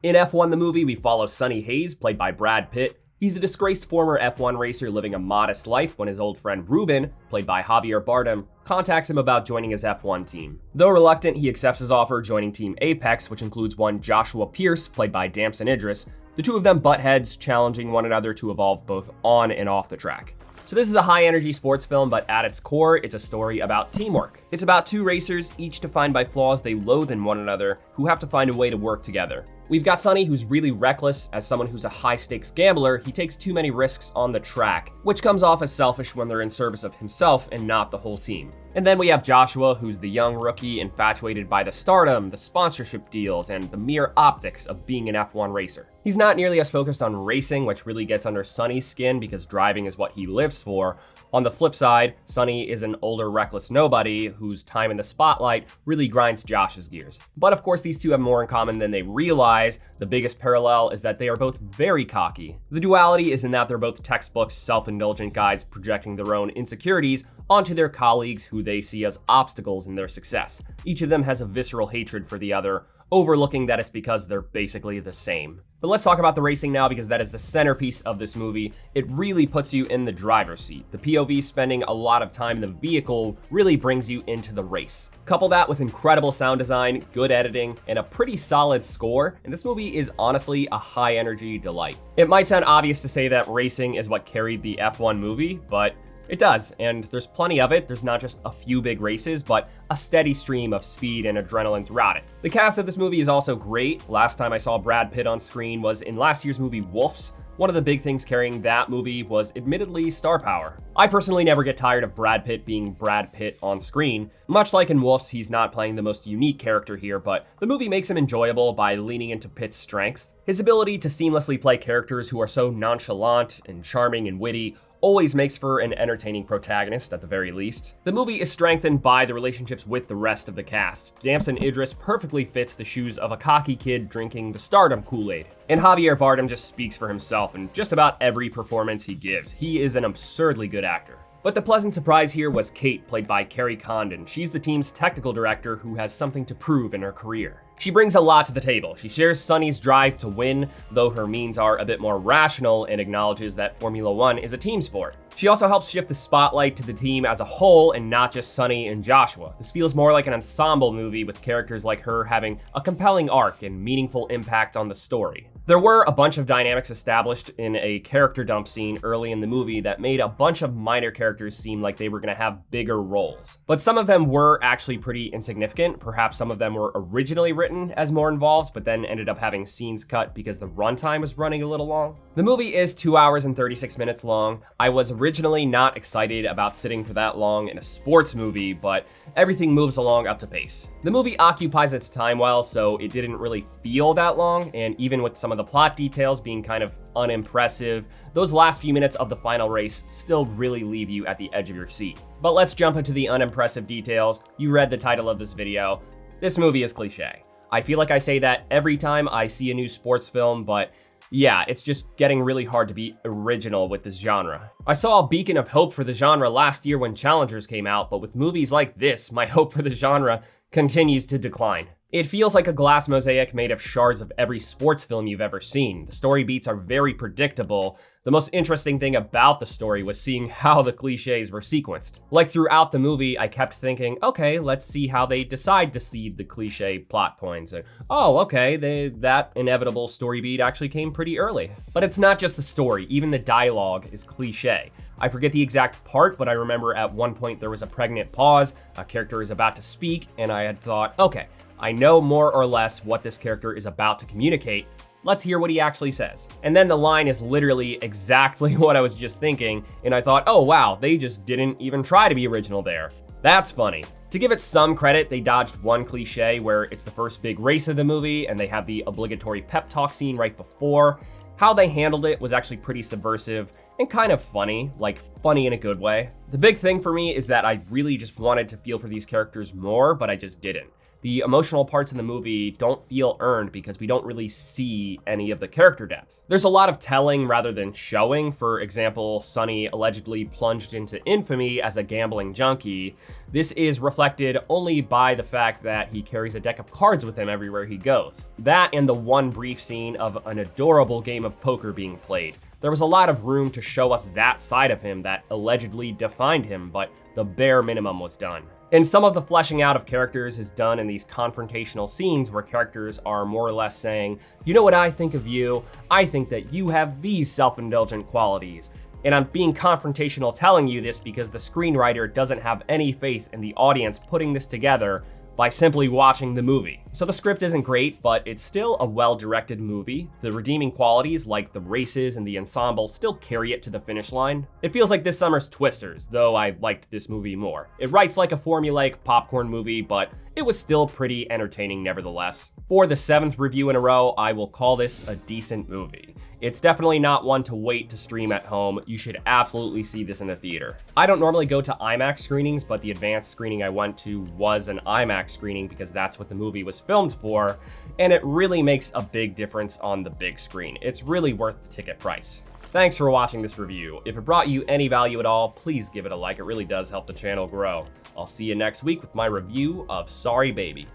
In F1 the movie, we follow Sonny Hayes, played by Brad Pitt. He's a disgraced former F1 racer living a modest life when his old friend Ruben, played by Javier Bardem, contacts him about joining his F1 team. Though reluctant, he accepts his offer, joining Team Apex, which includes one Joshua Pierce, played by Damson Idris. The two of them butt heads, challenging one another to evolve both on and off the track. So this is a high-energy sports film, but at its core, it's a story about teamwork. It's about two racers, each defined by flaws they loathe in one another, who have to find a way to work together. We've got Sonny, who's really reckless. As someone who's a high-stakes gambler, he takes too many risks on the track, which comes off as selfish when they're in service of himself and not the whole team. And then we have Joshua, who's the young rookie infatuated by the stardom, the sponsorship deals, and the mere optics of being an F1 racer. He's not nearly as focused on racing, which really gets under Sonny's skin because driving is what he lives for. On the flip side, Sonny is an older, reckless nobody whose time in the spotlight really grinds Josh's gears. But of course, these two have more in common than they realize. The biggest parallel is that they are both very cocky. The duality is in that they're both textbook, self-indulgent guys projecting their own insecurities onto their colleagues who they see as obstacles in their success. Each of them has a visceral hatred for the other, overlooking that it's because they're basically the same. But let's talk about the racing now, because that is the centerpiece of this movie. It really puts you in the driver's seat. The POV spending a lot of time in the vehicle really brings you into the race. Couple that with incredible sound design, good editing, and a pretty solid score, and this movie is honestly a high-energy delight. It might sound obvious to say that racing is what carried the F1 movie, but it does, and there's plenty of it. There's not just a few big races, but a steady stream of speed and adrenaline throughout it. The cast of this movie is also great. Last time I saw Brad Pitt on screen was in last year's movie Wolfs. One of the big things carrying that movie was admittedly star power. I personally never get tired of Brad Pitt being Brad Pitt on screen. Much like in Wolfs, he's not playing the most unique character here, but the movie makes him enjoyable by leaning into Pitt's strengths. His ability to seamlessly play characters who are so nonchalant and charming and witty always makes for an entertaining protagonist at the very least. The movie is strengthened by the relationships with the rest of the cast. Damson Idris perfectly fits the shoes of a cocky kid drinking the stardom Kool-Aid. And Javier Bardem just speaks for himself in just about every performance he gives. He is an absurdly good actor. But the pleasant surprise here was Kate, played by Carrie Condon. She's the team's technical director who has something to prove in her career. She brings a lot to the table. She shares Sonny's drive to win, though her means are a bit more rational, and acknowledges that Formula One is a team sport. She also helps shift the spotlight to the team as a whole and not just Sonny and Joshua. This feels more like an ensemble movie with characters like her having a compelling arc and meaningful impact on the story. There were a bunch of dynamics established in a character dump scene early in the movie that made a bunch of minor characters seem like they were going to have bigger roles. But some of them were actually pretty insignificant. Perhaps some of them were originally written as more involved, but then ended up having scenes cut because the runtime was running a little long. The movie is 2 hours and 36 minutes long. I was originally not excited about sitting for that long in a sports movie, but everything moves along up to pace. The movie occupies its time well, so it didn't really feel that long, and even with some of the plot details being kind of unimpressive, those last few minutes of the final race still really leave you at the edge of your seat. But let's jump into the unimpressive details. You read the title of this video. This movie is cliché. I feel like I say that every time I see a new sports film, but yeah, it's just getting really hard to be original with this genre. I saw a beacon of hope for the genre last year when Challengers came out, but with movies like this, my hope for the genre continues to decline. It feels like a glass mosaic made of shards of every sports film you've ever seen. The story beats are very predictable. The most interesting thing about the story was seeing how the cliches were sequenced. Like throughout the movie, I kept thinking, okay, let's see how they decide to seed the cliche plot points. And, oh, okay, that inevitable story beat actually came pretty early. But it's not just the story, even the dialogue is cliche. I forget the exact part, but I remember at one point there was a pregnant pause, a character is about to speak, and I had thought, okay, I know more or less what this character is about to communicate. Let's hear what he actually says. And then the line is literally exactly what I was just thinking, and I thought, oh wow, they just didn't even try to be original there. That's funny. To give it some credit, they dodged one cliche where it's the first big race of the movie and they have the obligatory pep talk scene right before. How they handled it was actually pretty subversive and kind of funny, like funny in a good way. The big thing for me is that I really just wanted to feel for these characters more, but I just didn't. The emotional parts in the movie don't feel earned because we don't really see any of the character depth. There's a lot of telling rather than showing. For example, Sonny allegedly plunged into infamy as a gambling junkie. This is reflected only by the fact that he carries a deck of cards with him everywhere he goes. That and the one brief scene of an adorable game of poker being played. There was a lot of room to show us that side of him that allegedly defined him, but the bare minimum was done. And some of the fleshing out of characters is done in these confrontational scenes where characters are more or less saying, you know what I think of you? I think that you have these self-indulgent qualities. And I'm being confrontational telling you this because the screenwriter doesn't have any faith in the audience putting this together by simply watching the movie. So the script isn't great, but it's still a well-directed movie. The redeeming qualities, like the races and the ensemble, still carry it to the finish line. It feels like this summer's Twisters, though I liked this movie more. It writes like a formulaic popcorn movie, but it was still pretty entertaining nevertheless. For the 7th review in a row, I will call this a decent movie. It's definitely not one to wait to stream at home. You should absolutely see this in the theater. I don't normally go to IMAX screenings, but the advanced screening I went to was an IMAX screening because that's what the movie was filmed for, and it really makes a big difference on the big screen. It's really worth the ticket price. Thanks for watching this review. If it brought you any value at all, please give it a like. It really does help the channel grow. I'll see you next week with my review of Sorry Baby.